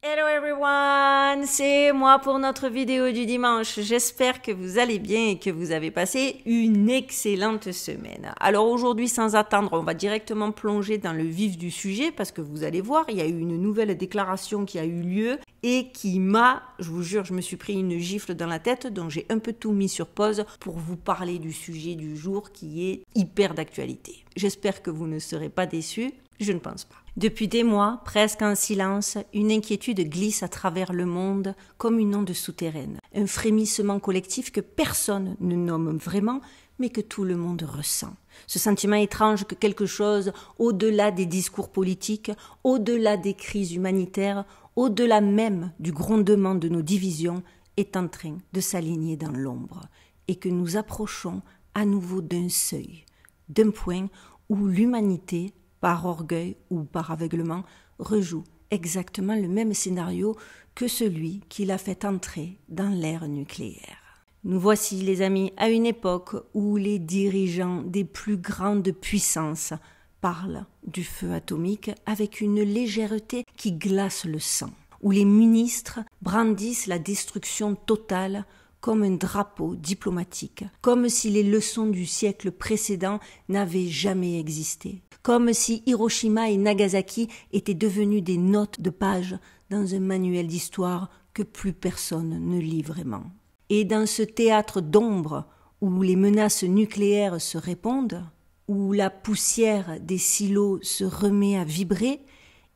Hello everyone, c'est moi pour notre vidéo du dimanche. J'espère que vous allez bien et que vous avez passé une excellente semaine. Alors aujourd'hui, sans attendre, on va directement plonger dans le vif du sujet parce que vous allez voir, il y a eu une nouvelle déclaration qui a eu lieu et qui m'a, je vous jure, je me suis pris une gifle dans la tête, donc j'ai un peu tout mis sur pause pour vous parler du sujet du jour qui est hyper d'actualité. J'espère que vous ne serez pas déçus. Je ne pense pas. Depuis des mois, presque en silence, une inquiétude glisse à travers le monde comme une onde souterraine. Un frémissement collectif que personne ne nomme vraiment, mais que tout le monde ressent. Ce sentiment étrange que quelque chose, au-delà des discours politiques, au-delà des crises humanitaires, au-delà même du grondement de nos divisions, est en train de s'aligner dans l'ombre, et que nous approchons à nouveau d'un seuil, d'un point où l'humanité, par orgueil ou par aveuglement, rejoue exactement le même scénario que celui qui l'a fait entrer dans l'ère nucléaire. Nous voici, les amis, à une époque où les dirigeants des plus grandes puissances parlent du feu atomique avec une légèreté qui glace le sang, où les ministres brandissent la destruction totale comme un drapeau diplomatique, comme si les leçons du siècle précédent n'avaient jamais existé, comme si Hiroshima et Nagasaki étaient devenus des notes de page dans un manuel d'histoire que plus personne ne lit vraiment. Et dans ce théâtre d'ombre où les menaces nucléaires se répondent, où la poussière des silos se remet à vibrer,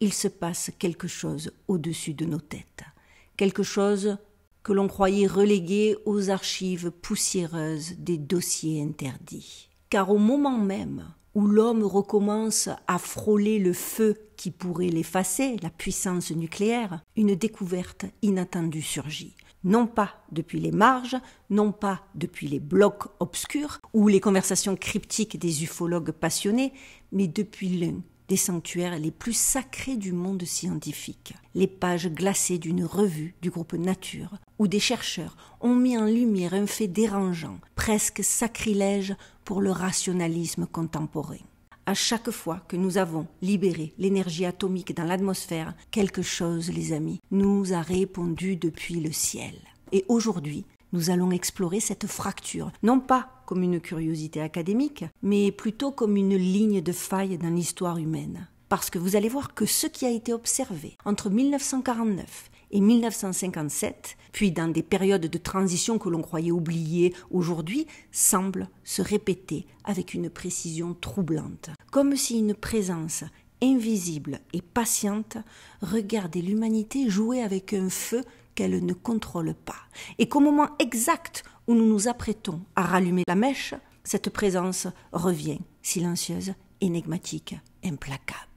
il se passe quelque chose au-dessus de nos têtes, quelque chose que l'on croyait relégué aux archives poussiéreuses des dossiers interdits. Car au moment même où l'homme recommence à frôler le feu qui pourrait l'effacer, la puissance nucléaire, une découverte inattendue surgit. Non pas depuis les marges, non pas depuis les blocs obscurs ou les conversations cryptiques des ufologues passionnés, mais depuis l'un des sanctuaires les plus sacrés du monde scientifique, les pages glacées d'une revue du groupe Nature, où des chercheurs ont mis en lumière un fait dérangeant, presque sacrilège pour le rationalisme contemporain. À chaque fois que nous avons libéré l'énergie atomique dans l'atmosphère, quelque chose, les amis, nous a répondu depuis le ciel. Et aujourd'hui, nous allons explorer cette fracture, non pas comme une curiosité académique, mais plutôt comme une ligne de faille dans l'histoire humaine. Parce que vous allez voir que ce qui a été observé entre 1949 et 1957, puis dans des périodes de transition que l'on croyait oubliées aujourd'hui, semble se répéter avec une précision troublante. Comme si une présence invisible et patiente regardait l'humanité jouer avec un feu qu'elle ne contrôle pas. Et qu'au moment exact où nous nous apprêtons à rallumer la mèche, cette présence revient, silencieuse, énigmatique, implacable.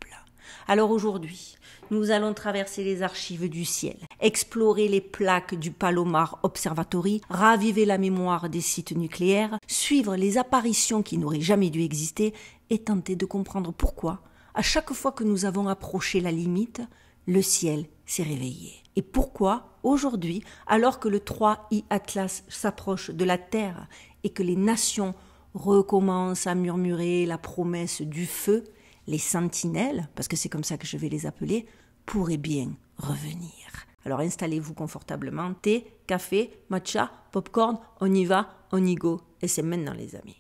Alors aujourd'hui, nous allons traverser les archives du ciel, explorer les plaques du Palomar Observatory, raviver la mémoire des sites nucléaires, suivre les apparitions qui n'auraient jamais dû exister et tenter de comprendre pourquoi, à chaque fois que nous avons approché la limite, le ciel s'est réveillé. Et pourquoi, aujourd'hui, alors que le 3I Atlas s'approche de la Terre et que les nations recommencent à murmurer la promesse du feu, les sentinelles, parce que c'est comme ça que je vais les appeler, pourraient bien revenir. Alors installez-vous confortablement, thé, café, matcha, popcorn, on y va, on y go, et c'est maintenant les amis.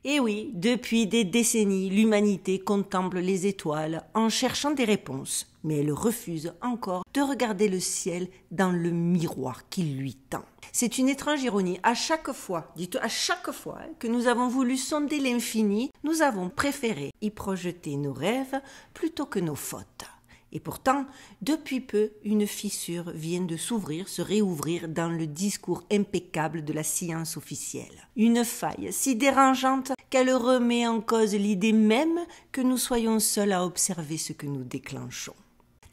Et oui, depuis des décennies, l'humanité contemple les étoiles en cherchant des réponses, mais elle refuse encore de regarder le ciel dans le miroir qui lui tend. C'est une étrange ironie. À chaque fois, que nous avons voulu sonder l'infini, nous avons préféré y projeter nos rêves plutôt que nos fautes. Et pourtant, depuis peu, une fissure vient de s'ouvrir, se réouvrir dans le discours impeccable de la science officielle. Une faille si dérangeante qu'elle remet en cause l'idée même que nous soyons seuls à observer ce que nous déclenchons.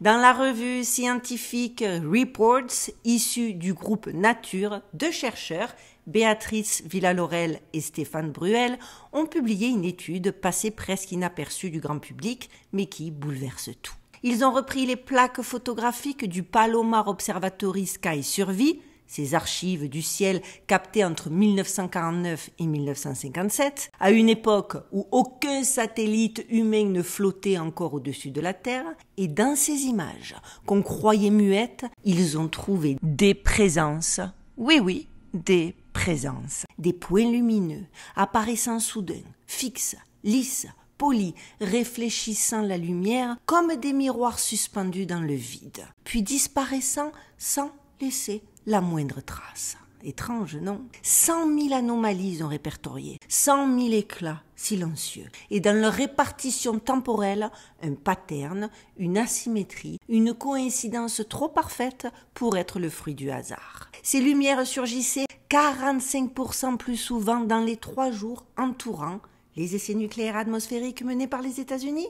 Dans la revue scientifique Reports, issue du groupe Nature, deux chercheurs, Béatrice Villalorel et Stéphane Bruel, ont publié une étude passée presque inaperçue du grand public, mais qui bouleverse tout. Ils ont repris les plaques photographiques du Palomar Observatory Sky Survey, ces archives du ciel captées entre 1949 et 1957, à une époque où aucun satellite humain ne flottait encore au-dessus de la Terre, et dans ces images qu'on croyait muettes, ils ont trouvé des présences, oui, des présences, des points lumineux apparaissant soudain, fixes, lisses, polis, réfléchissant la lumière comme des miroirs suspendus dans le vide, puis disparaissant sans laisser la moindre trace. Étrange, non? 100 000 anomalies ont répertoriées, 100 000 éclats silencieux, et dans leur répartition temporelle, un pattern, une asymétrie, une coïncidence trop parfaite pour être le fruit du hasard. Ces lumières surgissaient 45% plus souvent dans les 3 jours entourant les essais nucléaires atmosphériques menés par les États-Unis,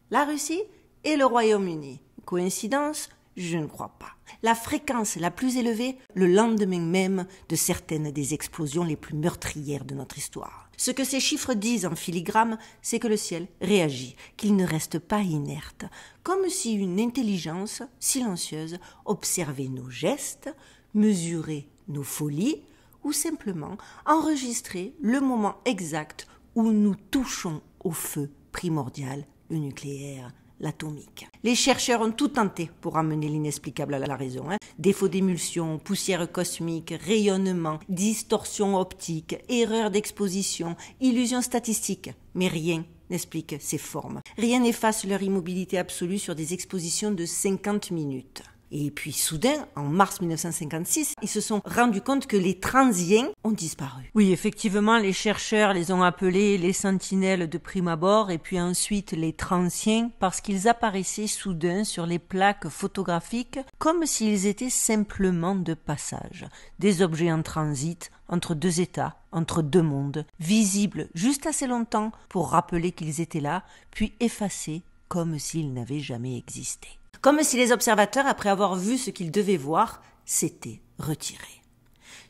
la Russie et le Royaume-Uni. Coïncidence? Je ne crois pas. La fréquence la plus élevée le lendemain même de certaines des explosions les plus meurtrières de notre histoire. Ce que ces chiffres disent en filigrane, c'est que le ciel réagit, qu'il ne reste pas inerte, comme si une intelligence silencieuse observait nos gestes, mesurait nos folies ou simplement enregistrait le moment exact où nous touchons au feu primordial, le nucléaire, l'atomique. Les chercheurs ont tout tenté pour amener l'inexplicable à la raison. Défaut d'émulsion, poussière cosmique, rayonnement, distorsion optique, erreur d'exposition, illusion statistique. Mais rien n'explique ces formes. Rien n'efface leur immobilité absolue sur des expositions de 50 minutes. Et puis soudain, en mars 1956, ils se sont rendus compte que les transiens ont disparu. Oui, effectivement, les chercheurs les ont appelés les sentinelles de prime abord et puis ensuite les transiens parce qu'ils apparaissaient soudain sur les plaques photographiques comme s'ils étaient simplement de passage. Des objets en transit entre 2 états, entre 2 mondes, visibles juste assez longtemps pour rappeler qu'ils étaient là, puis effacés comme s'ils n'avaient jamais existé. Comme si les observateurs, après avoir vu ce qu'ils devaient voir, s'étaient retirés.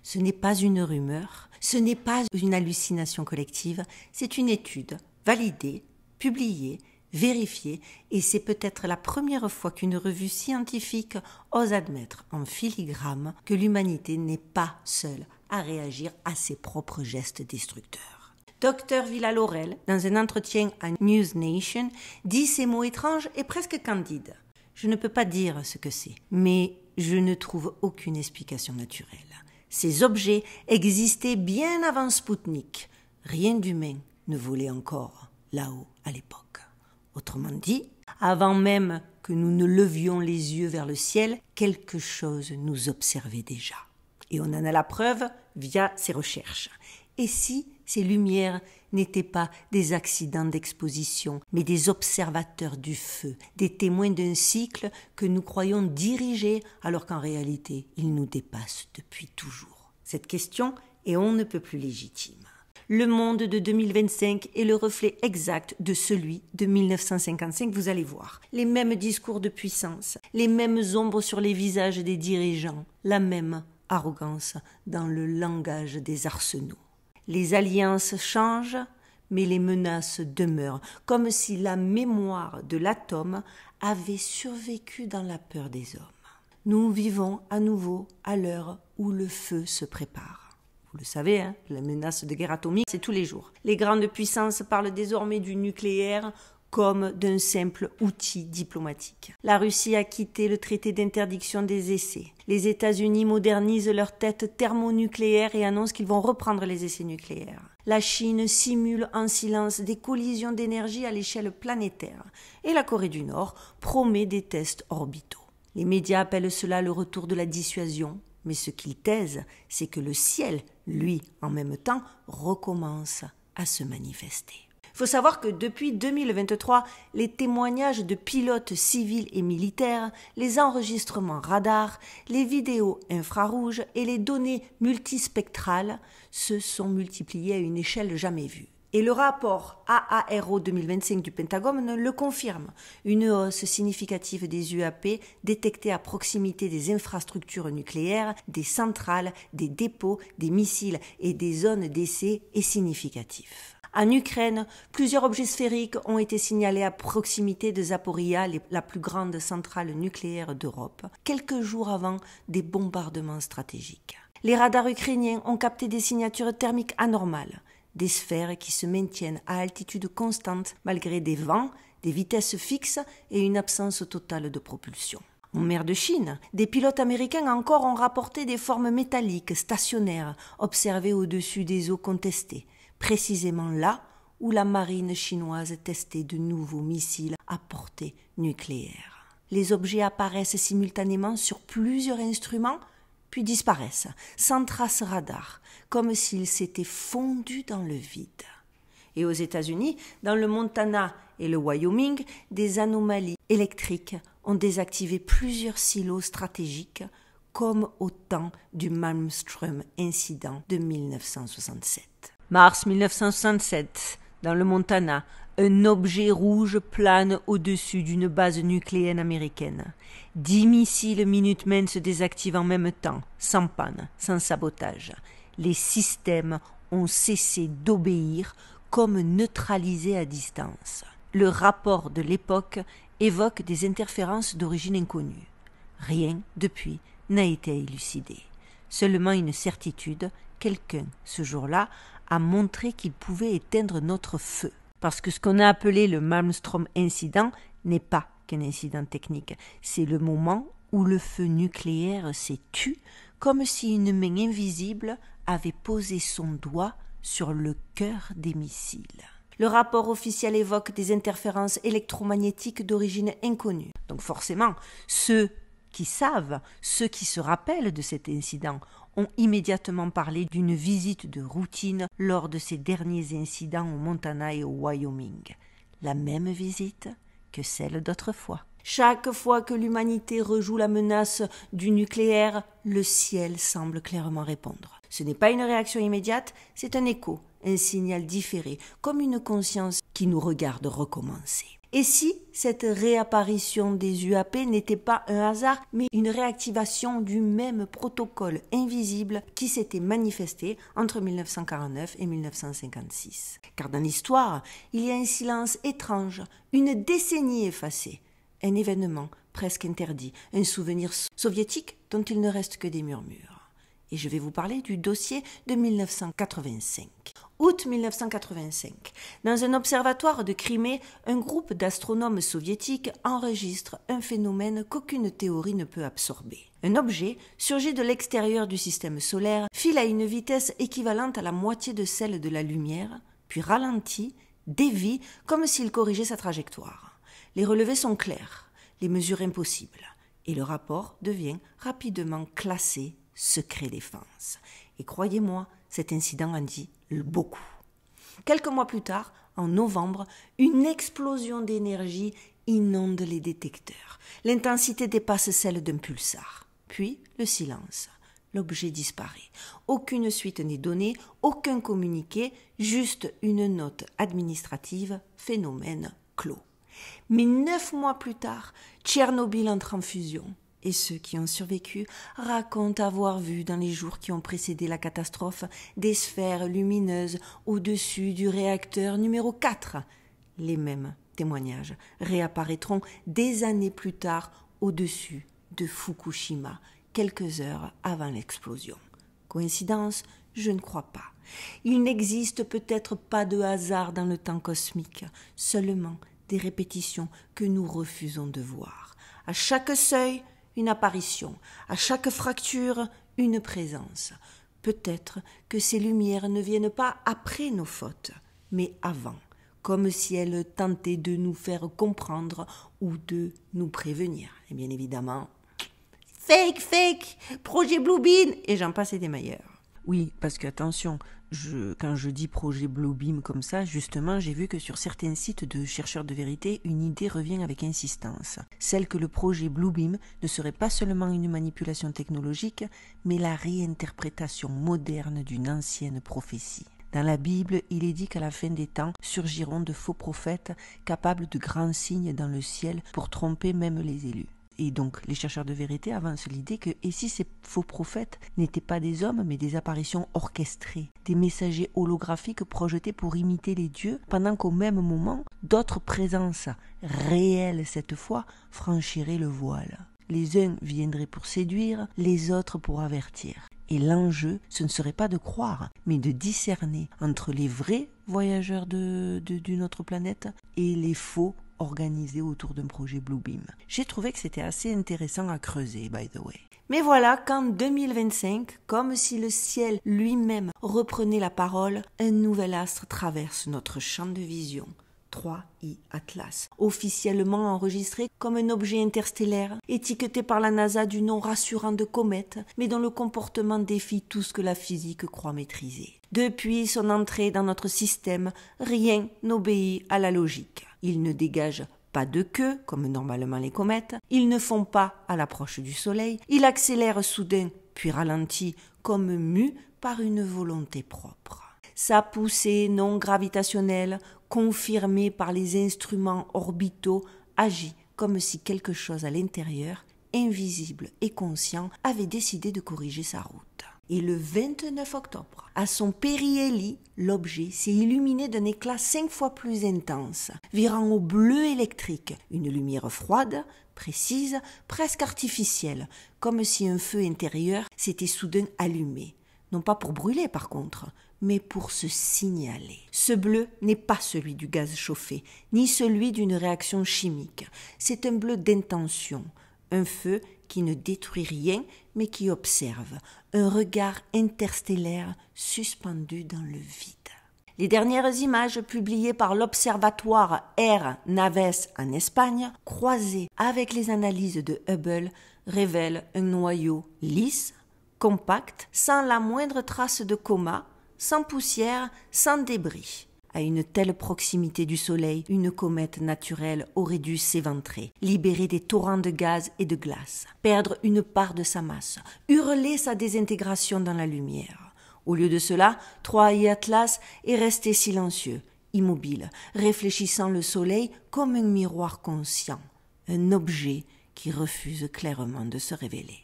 Ce n'est pas une rumeur, ce n'est pas une hallucination collective, c'est une étude validée, publiée, vérifiée, et c'est peut-être la première fois qu'une revue scientifique ose admettre en filigrane que l'humanité n'est pas seule à réagir à ses propres gestes destructeurs. Dr Villalorel, dans un entretien à News Nation, dit ces mots étranges et presque candides. Je ne peux pas dire ce que c'est, mais je ne trouve aucune explication naturelle. Ces objets existaient bien avant Spoutnik. Rien d'humain ne volait encore là-haut à l'époque. Autrement dit, avant même que nous ne levions les yeux vers le ciel, quelque chose nous observait déjà. Et on en a la preuve via ces recherches. Et si ces lumières n'étaient pas des accidents d'exposition, mais des observateurs du feu, des témoins d'un cycle que nous croyons dirigé alors qu'en réalité, il nous dépasse depuis toujours. Cette question est on ne peut plus légitime. Le monde de 2025 est le reflet exact de celui de 1955, vous allez voir. Les mêmes discours de puissance, les mêmes ombres sur les visages des dirigeants, la même arrogance dans le langage des arsenaux. Les alliances changent, mais les menaces demeurent, comme si la mémoire de l'atome avait survécu dans la peur des hommes. Nous vivons à nouveau à l'heure où le feu se prépare. Vous le savez, la menace de guerre atomique, c'est tous les jours. Les grandes puissances parlent désormais du nucléaire comme d'un simple outil diplomatique. La Russie a quitté le traité d'interdiction des essais. Les États-Unis modernisent leur tête thermonucléaire et annoncent qu'ils vont reprendre les essais nucléaires. La Chine simule en silence des collisions d'énergie à l'échelle planétaire. Et la Corée du Nord promet des tests orbitaux. Les médias appellent cela le retour de la dissuasion. Mais ce qu'ils taisent, c'est que le ciel, lui, en même temps, recommence à se manifester. Il faut savoir que depuis 2023, les témoignages de pilotes civils et militaires, les enregistrements radars, les vidéos infrarouges et les données multispectrales se sont multipliés à une échelle jamais vue. Et le rapport AARO 2025 du Pentagone le confirme. Une hausse significative des UAP détectée à proximité des infrastructures nucléaires, des centrales, des dépôts, des missiles et des zones d'essai est significative. En Ukraine, plusieurs objets sphériques ont été signalés à proximité de Zaporizhzhia, la plus grande centrale nucléaire d'Europe, quelques jours avant des bombardements stratégiques. Les radars ukrainiens ont capté des signatures thermiques anormales, des sphères qui se maintiennent à altitude constante malgré des vents, des vitesses fixes et une absence totale de propulsion. En mer de Chine, des pilotes américains encore ont rapporté des formes métalliques stationnaires observées au-dessus des eaux contestées, précisément là où la marine chinoise testait de nouveaux missiles à portée nucléaire. Les objets apparaissent simultanément sur plusieurs instruments, puis disparaissent, sans trace radar, comme s'ils s'étaient fondus dans le vide. Et aux États-Unis, dans le Montana et le Wyoming, des anomalies électriques ont désactivé plusieurs silos stratégiques, comme au temps du Malmstrom incident de 1967. Mars 1967, dans le Montana, un objet rouge plane au-dessus d'une base nucléaire américaine. 10 missiles Minutemen se désactivent en même temps, sans panne, sans sabotage. Les systèmes ont cessé d'obéir comme neutralisés à distance. Le rapport de l'époque évoque des interférences d'origine inconnue. Rien, depuis, n'a été élucidé. Seulement une certitude, quelqu'un, ce jour-là, a montré qu'il pouvait éteindre notre feu. Parce que ce qu'on a appelé le Malmstrom incident n'est pas qu'un incident technique. C'est le moment où le feu nucléaire s'est tu, comme si une main invisible avait posé son doigt sur le cœur des missiles. Le rapport officiel évoque des interférences électromagnétiques d'origine inconnue. Donc forcément, ceux qui savent, ceux qui se rappellent de cet incident, ont immédiatement parlé d'une visite de routine lors de ces derniers incidents au Montana et au Wyoming. La même visite que celle d'autrefois. Chaque fois que l'humanité rejoue la menace du nucléaire, le ciel semble clairement répondre. Ce n'est pas une réaction immédiate, c'est un écho, un signal différé, comme une conscience qui nous regarde recommencer. Et si cette réapparition des UAP n'était pas un hasard, mais une réactivation du même protocole invisible qui s'était manifesté entre 1949 et 1956. Car dans l'histoire, il y a un silence étrange, une décennie effacée, un événement presque interdit, un souvenir soviétique dont il ne reste que des murmures. Et je vais vous parler du dossier de 1985. Août 1985. Dans un observatoire de Crimée, un groupe d'astronomes soviétiques enregistre un phénomène qu'aucune théorie ne peut absorber. Un objet surgit de l'extérieur du système solaire, file à une vitesse équivalente à la moitié de celle de la lumière, puis ralentit, dévie, comme s'il corrigeait sa trajectoire. Les relevés sont clairs, les mesures impossibles, et le rapport devient rapidement classé secret défense. Et croyez-moi, cet incident en dit beaucoup. Quelques mois plus tard, en novembre, une explosion d'énergie inonde les détecteurs. L'intensité dépasse celle d'un pulsar. Puis, le silence. L'objet disparaît. Aucune suite n'est donnée, aucun communiqué, juste une note administrative, phénomène clos. Mais 9 mois plus tard, Tchernobyl entre en fusion. Et ceux qui ont survécu racontent avoir vu dans les jours qui ont précédé la catastrophe des sphères lumineuses au-dessus du réacteur numéro 4. Les mêmes témoignages réapparaîtront des années plus tard au-dessus de Fukushima, quelques heures avant l'explosion. Coïncidence? Je ne crois pas. Il n'existe peut-être pas de hasard dans le temps cosmique, seulement des répétitions que nous refusons de voir. À chaque seuil, une apparition, à chaque fracture, une présence. Peut-être que ces lumières ne viennent pas après nos fautes, mais avant, comme si elles tentaient de nous faire comprendre ou de nous prévenir. Et bien évidemment, fake, projet Bluebeam, et j'en passe et des meilleurs. Oui, parce que attention, quand je dis projet Bluebeam comme ça, justement, j'ai vu que sur certains sites de chercheurs de vérité, une idée revient avec insistance. Celle que le projet Bluebeam ne serait pas seulement une manipulation technologique, mais la réinterprétation moderne d'une ancienne prophétie. Dans la Bible, il est dit qu'à la fin des temps surgiront de faux prophètes capables de grands signes dans le ciel pour tromper même les élus. Et donc, les chercheurs de vérité avancent l'idée que, et si ces faux prophètes n'étaient pas des hommes, mais des apparitions orchestrées, des messagers holographiques projetés pour imiter les dieux, pendant qu'au même moment, d'autres présences, réelles cette fois, franchiraient le voile. Les uns viendraient pour séduire, les autres pour avertir. Et l'enjeu, ce ne serait pas de croire, mais de discerner entre les vrais voyageurs d'une autre planète et les faux organisé autour d'un projet Bluebeam. J'ai trouvé que c'était assez intéressant à creuser, by the way. Mais voilà qu'en 2025, comme si le ciel lui-même reprenait la parole, un nouvel astre traverse notre champ de vision. 3I Atlas, officiellement enregistré comme un objet interstellaire, étiqueté par la NASA du nom rassurant de comète, mais dont le comportement défie tout ce que la physique croit maîtriser. Depuis son entrée dans notre système, rien n'obéit à la logique. Il ne dégage pas de queue, comme normalement les comètes, ils ne font pas à l'approche du Soleil, il accélère soudain, puis ralentit, comme mu par une volonté propre. Sa poussée non gravitationnelle, confirmée par les instruments orbitaux, agit comme si quelque chose à l'intérieur, invisible et conscient, avait décidé de corriger sa route. Et le 29 octobre, à son périhélie, l'objet s'est illuminé d'un éclat 5 fois plus intense, virant au bleu électrique, une lumière froide, précise, presque artificielle, comme si un feu intérieur s'était soudain allumé. Non pas pour brûler par contre, mais pour se signaler. Ce bleu n'est pas celui du gaz chauffé, ni celui d'une réaction chimique. C'est un bleu d'intention, un feu qui ne détruit rien, mais qui observe, un regard interstellaire suspendu dans le vide. Les dernières images publiées par l'observatoire Air Naves en Espagne, croisées avec les analyses de Hubble, révèlent un noyau lisse, compact, sans la moindre trace de coma, sans poussière, sans débris. À une telle proximité du Soleil, une comète naturelle aurait dû s'éventrer, libérer des torrents de gaz et de glace, perdre une part de sa masse, hurler sa désintégration dans la lumière. Au lieu de cela, 3I Atlas est resté silencieux, immobile, réfléchissant le Soleil comme un miroir conscient, un objet qui refuse clairement de se révéler.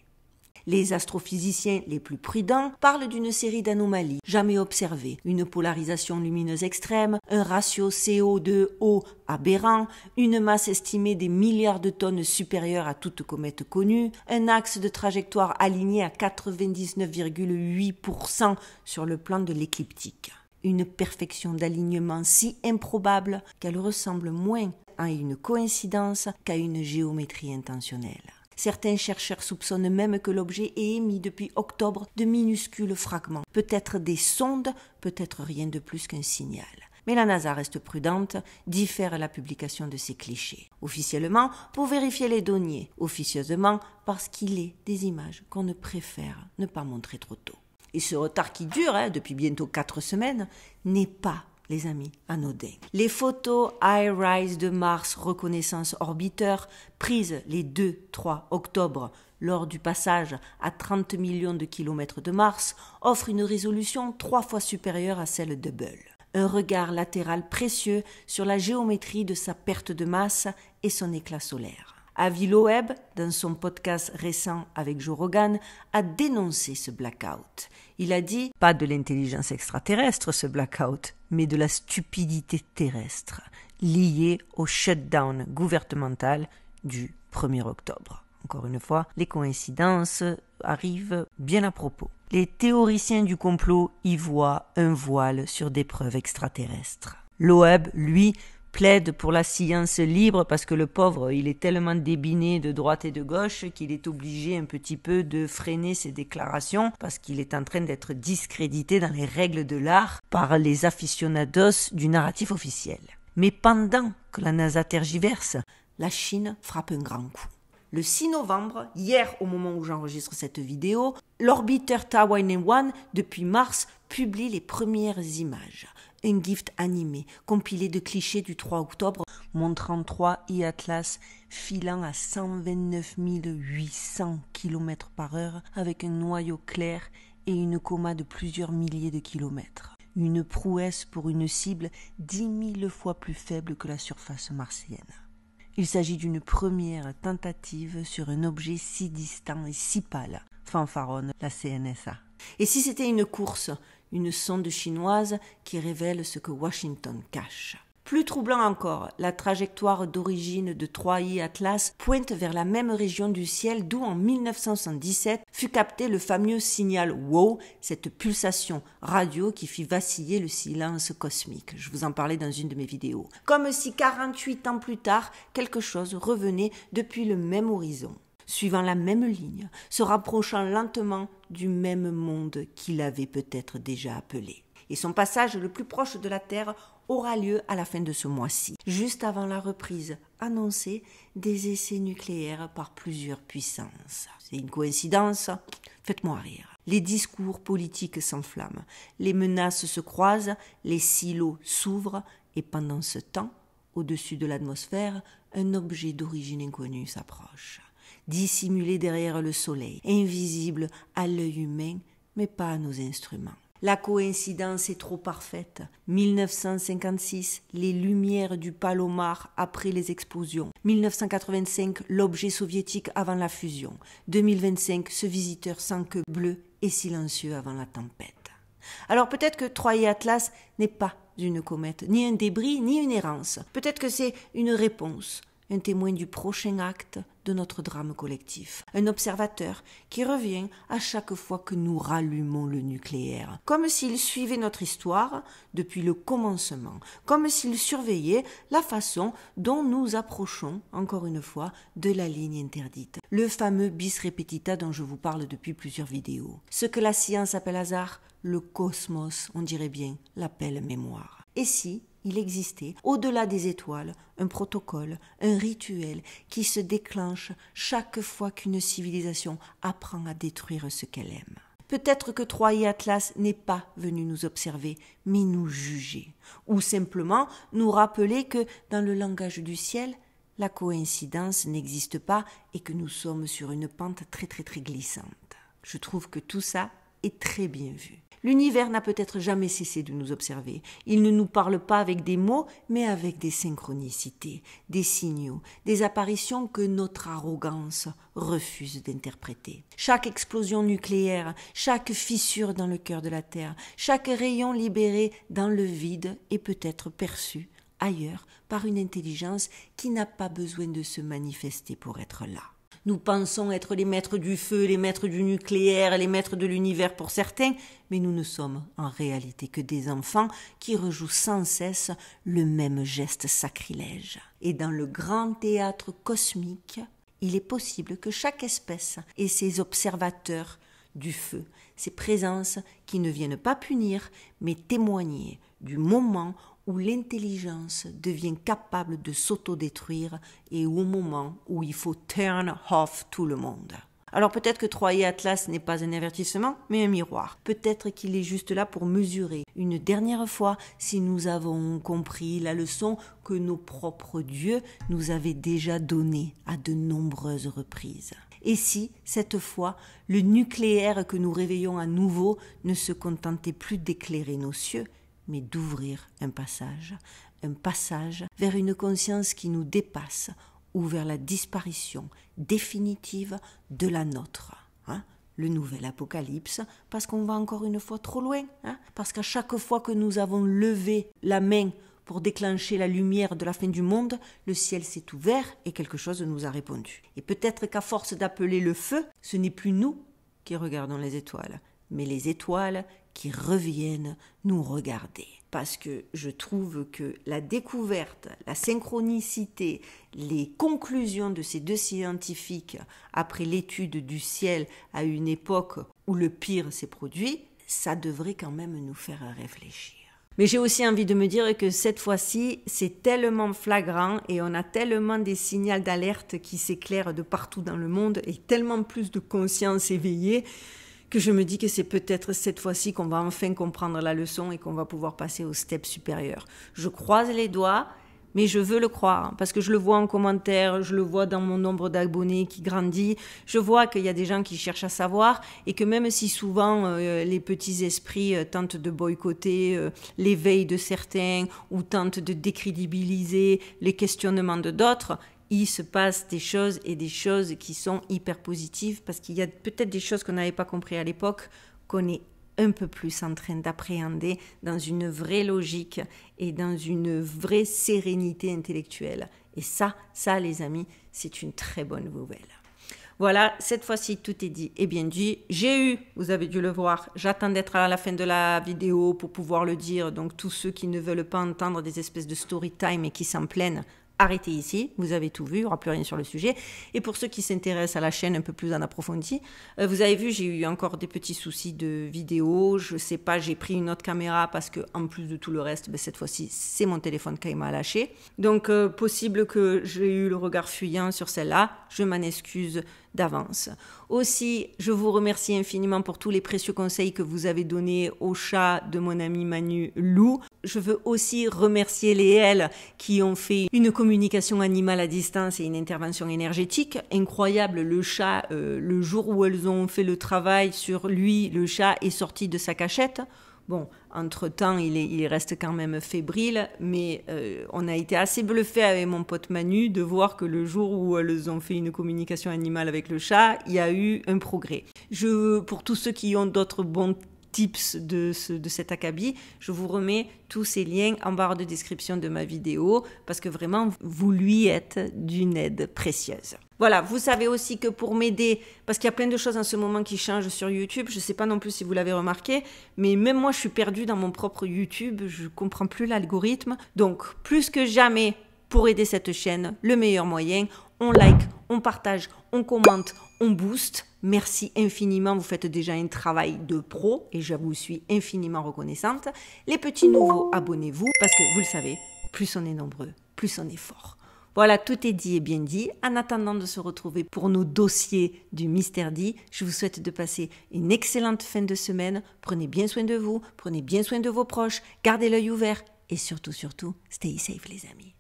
Les astrophysiciens les plus prudents parlent d'une série d'anomalies jamais observées, une polarisation lumineuse extrême, un ratio CO2O aberrant, une masse estimée des milliards de tonnes supérieure à toute comète connue, un axe de trajectoire aligné à 99,8% sur le plan de l'écliptique. Une perfection d'alignement si improbable qu'elle ressemble moins à une coïncidence qu'à une géométrie intentionnelle. Certains chercheurs soupçonnent même que l'objet ait émis depuis octobre de minuscules fragments, peut-être des sondes, peut-être rien de plus qu'un signal. Mais la NASA reste prudente, diffère la publication de ces clichés. Officiellement, pour vérifier les données, officieusement, parce qu'il est des images qu'on ne préfère ne pas montrer trop tôt. Et ce retard qui dure depuis bientôt 4 semaines n'est pas, les amis, anodin. Les photos iRISE de Mars Reconnaissance Orbiter, prises les 2-3 octobre lors du passage à 30 millions de kilomètres de Mars, offrent une résolution 3 fois supérieure à celle de Hubble. Un regard latéral précieux sur la géométrie de sa perte de masse et son éclat solaire. Avi Loeb, dans son podcast récent avec Joe Rogan, a dénoncé ce blackout. Il a dit « Pas de l'intelligence extraterrestre ce blackout, mais de la stupidité terrestre, liée au shutdown gouvernemental du 1er octobre. » Encore une fois, les coïncidences arrivent bien à propos. Les théoriciens du complot y voient un voile sur des preuves extraterrestres. Loeb, lui, plaide pour la science libre parce que le pauvre, il est tellement débiné de droite et de gauche qu'il est obligé un petit peu de freiner ses déclarations parce qu'il est en train d'être discrédité dans les règles de l'art par les aficionados du narratif officiel. Mais pendant que la NASA tergiverse, la Chine frappe un grand coup. Le 6 novembre, hier au moment où j'enregistre cette vidéo, l'orbiteur Taiwan depuis Mars publie les premières images. Un GIF animé, compilé de clichés du 3 octobre, montrant 3I Atlas filant à 129 800 km/h avec un noyau clair et une coma de plusieurs milliers de kilomètres. une prouesse pour une cible 10 000 fois plus faible que la surface martienne. Il s'agit d'une première tentative sur un objet si distant et si pâle, fanfaronne la CNSA. Et si c'était une course, une sonde chinoise qui révèle ce que Washington cache? Plus troublant encore, la trajectoire d'origine de 3I Atlas pointe vers la même région du ciel d'où en 1977 fut capté le fameux signal WOW, cette pulsation radio qui fit vaciller le silence cosmique. Je vous en parlais dans une de mes vidéos. Comme si 48 ans plus tard, quelque chose revenait depuis le même horizon, suivant la même ligne, se rapprochant lentement du même monde qu'il avait peut-être déjà appelé. Et son passage le plus proche de la Terre aura lieu à la fin de ce mois-ci, juste avant la reprise annoncée des essais nucléaires par plusieurs puissances. C'est une coïncidence? Faites-moi rire. Les discours politiques s'enflamment, les menaces se croisent, les silos s'ouvrent, et pendant ce temps, au-dessus de l'atmosphère, un objet d'origine inconnue s'approche, dissimulé derrière le soleil, invisible à l'œil humain, mais pas à nos instruments. La coïncidence est trop parfaite. 1956, les lumières du Palomar après les explosions. 1985, l'objet soviétique avant la fusion. 2025, ce visiteur sans queue bleu et silencieux avant la tempête. Alors peut-être que 3I Atlas n'est pas une comète, ni un débris, ni une errance. Peut-être que c'est une réponse, un témoin du prochain acte de notre drame collectif, un observateur qui revient à chaque fois que nous rallumons le nucléaire, comme s'il suivait notre histoire depuis le commencement, comme s'il surveillait la façon dont nous approchons, encore une fois, de la ligne interdite, le fameux bis repetita dont je vous parle depuis plusieurs vidéos. Ce que la science appelle hasard, le cosmos, on dirait bien, l'appelle mémoire. Et si il existait, au-delà des étoiles, un protocole, un rituel qui se déclenche chaque fois qu'une civilisation apprend à détruire ce qu'elle aime. Peut-être que 3I Atlas n'est pas venu nous observer, mais nous juger, ou simplement nous rappeler que, dans le langage du ciel, la coïncidence n'existe pas et que nous sommes sur une pente très glissante. Je trouve que tout ça est très bien vu. L'univers n'a peut-être jamais cessé de nous observer. Il ne nous parle pas avec des mots, mais avec des synchronicités, des signaux, des apparitions que notre arrogance refuse d'interpréter. Chaque explosion nucléaire, chaque fissure dans le cœur de la Terre, chaque rayon libéré dans le vide est peut-être perçu ailleurs par une intelligence qui n'a pas besoin de se manifester pour être là. Nous pensons être les maîtres du feu, les maîtres du nucléaire, les maîtres de l'univers pour certains, mais nous ne sommes en réalité que des enfants qui rejouent sans cesse le même geste sacrilège. Et dans le grand théâtre cosmique, il est possible que chaque espèce ait ses observateurs du feu, ces présences qui ne viennent pas punir, mais témoigner du moment où l'intelligence devient capable de s'autodétruire et au moment où il faut turn off tout le monde. Alors peut-être que 3I Atlas n'est pas un avertissement, mais un miroir. Peut-être qu'il est juste là pour mesurer une dernière fois si nous avons compris la leçon que nos propres dieux nous avaient déjà donnée à de nombreuses reprises. Et si, cette fois, le nucléaire que nous réveillons à nouveau ne se contentait plus d'éclairer nos cieux, mais d'ouvrir un passage vers une conscience qui nous dépasse ou vers la disparition définitive de la nôtre. Le nouvel apocalypse, parce qu'on va encore une fois trop loin, parce qu'à chaque fois que nous avons levé la main pour déclencher la lumière de la fin du monde, le ciel s'est ouvert et quelque chose nous a répondu. Et peut-être qu'à force d'appeler le feu, ce n'est plus nous qui regardons les étoiles, mais les étoiles qui reviennent nous regarder. Parce que je trouve que la découverte, la synchronicité, les conclusions de ces deux scientifiques après l'étude du ciel à une époque où le pire s'est produit, ça devrait quand même nous faire réfléchir. Mais j'ai aussi envie de me dire que cette fois-ci, c'est tellement flagrant et on a tellement des signaux d'alerte qui s'éclairent de partout dans le monde et tellement plus de conscience éveillée que je me dis que c'est peut-être cette fois-ci qu'on va enfin comprendre la leçon et qu'on va pouvoir passer au step supérieur. Je croise les doigts, mais je veux le croire, hein, parce que je le vois en commentaire, je le vois dans mon nombre d'abonnés qui grandit, je vois qu'il y a des gens qui cherchent à savoir, et que même si souvent les petits esprits tentent de boycotter l'éveil de certains, ou tentent de décrédibiliser les questionnements de d'autres, il se passe des choses, et des choses qui sont hyper positives, parce qu'il y a peut-être des choses qu'on n'avait pas compris à l'époque, qu'on est un peu plus en train d'appréhender dans une vraie logique et dans une vraie sérénité intellectuelle. Et ça les amis, c'est une très bonne nouvelle. Voilà, cette fois-ci tout est dit et bien dit. J'ai eu, vous avez dû le voir, j'attends d'être à la fin de la vidéo pour pouvoir le dire, donc tous ceux qui ne veulent pas entendre des espèces de story time et qui s'en plaignent, arrêtez ici, vous avez tout vu, il n'y aura plus rien sur le sujet. Et pour ceux qui s'intéressent à la chaîne un peu plus en approfondi, vous avez vu, j'ai eu encore des petits soucis de vidéo, je sais pas, j'ai pris une autre caméra parce que en plus de tout le reste, ben, cette fois-ci, c'est mon téléphone qui m'a lâché. Donc, possible que j'ai eu le regard fuyant sur celle-là, je m'en excuse d'avance. Aussi, je vous remercie infiniment pour tous les précieux conseils que vous avez donnés au chat de mon ami Manu Lou. Je veux aussi remercier les L qui ont fait une communication animale à distance et une intervention énergétique. Incroyable, le chat, le jour où elles ont fait le travail sur lui, le chat est sorti de sa cachette. Bon, entre-temps, il reste quand même fébrile, mais on a été assez bluffé avec mon pote Manu de voir que le jour où elles ont fait une communication animale avec le chat, il y a eu un progrès. Pour tous ceux qui ont d'autres bons tips de cet acabit, je vous remets tous ces liens en barre de description de ma vidéo parce que vraiment, vous lui êtes d'une aide précieuse. Voilà, vous savez aussi que pour m'aider, parce qu'il y a plein de choses en ce moment qui changent sur YouTube, je ne sais pas non plus si vous l'avez remarqué, mais même moi je suis perdue dans mon propre YouTube, je ne comprends plus l'algorithme. Donc, plus que jamais, pour aider cette chaîne, le meilleur moyen, on like, on partage, on commente, on booste. Merci infiniment, vous faites déjà un travail de pro et je vous suis infiniment reconnaissante. Les petits nouveaux, abonnez-vous parce que vous le savez, plus on est nombreux, plus on est fort. Voilà, tout est dit et bien dit. En attendant de se retrouver pour nos dossiers du Mystère dit, je vous souhaite de passer une excellente fin de semaine. Prenez bien soin de vous, prenez bien soin de vos proches, gardez l'œil ouvert et surtout, stay safe les amis.